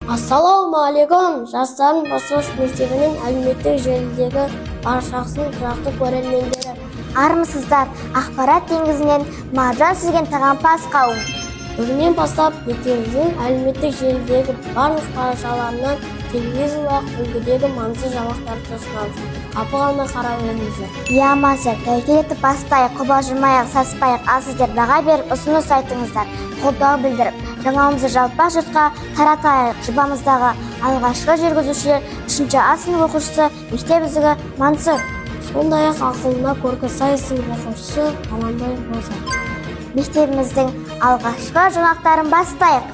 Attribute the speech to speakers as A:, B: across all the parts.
A: Ассалаумағалейкум, жастардың бастауыш мектебінің әлеуметтік желідегі баршақсын тұрақты көрермендері.
B: Армысыздар, ақпарат теңізінен маржан сүзген тағампаз қауым.
A: Бүгіннен бастап мектебіміздің әлеуметтік желідегі барлық парақшаларынан телевизиялық үлгідегі маңызды жаңалықтарды ұсынамыз. Қапы қалмай қарап жүріңіздер.
B: Иә маза, тәуекел етіп бастайық, қобалжымайық, саспайық, ал сіздер баға беріп ұсыныс айтыңыздар, қолдау білдіріп, жаңалығымызды жалпақ жұртқа таратайық. Жобамыздағы алғашқы жүргізушілер 3-ші А сынып оқушысы мектеп үздігі Мансұр.
A: Сондай-ақ ақылына көркі сай сынып оқушысы Аманбай болса.
B: Мектебіміздің алғашқы жаңалықтарын бастайық.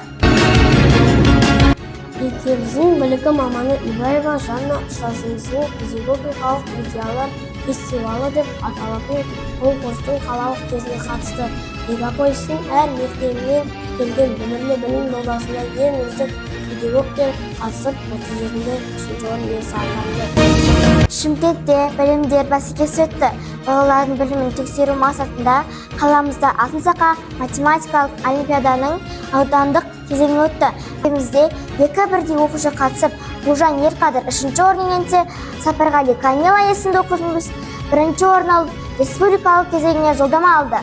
A: Мектебіміздің білікті маманы Ибраева Жанна ұстазымыздың педагогикалық идеялар фестивалі деп аталатын конкурстың қалалық кезіне қатысты. Мегаполистің әр мектебінен келген білім додасына ең үздік педагогтер қатысып, нәтижесінде 3-ші орын иеленді.
B: Шымкентте білімдер бәсекесі өтті. Балалардың білімін тексеру мақсатында қаламызда Алтын Сақа математикалық олимпиаданың аудандық кезеңі өтті. Елімізде 2 бірдей оқушы қатысып, Бужан Ерқадыр 3-ші орын иеленсе, Сапарғали Камила есімді оқушымыз 1-ші орын алып, республикалық кезеңіне жолдама алды.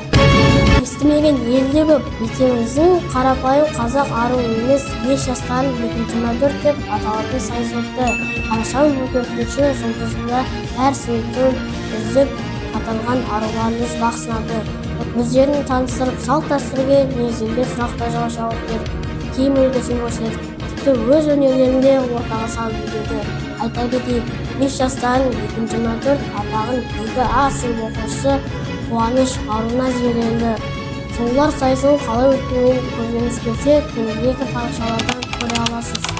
A: Естімеген елде көп. Мектебіміздің қарапайым қазақ ару емес 5 жастарын 2-ші мәдір деп аталатын сайыс өтті. Қарашаның 4-ші жұлдызында әр сыныптың үздік атанған аруларымыз бақ сынады. Өздерін таныстырып, салт-дәстүрге негізделген сұрақтарға жауап беріп, киім үлгісін көрсетіп, тіпті өз өнерлерінде ортаға салып үлгерді. Айта кетейік, 5 жастардың 2-ші мәдір атағын 2А сынып оқушысы Қуаныш Аруназ иеленді. Солар сайысының қалай өткенін көргіңіз келсе, төмендегі парақшалардан көре аласыз.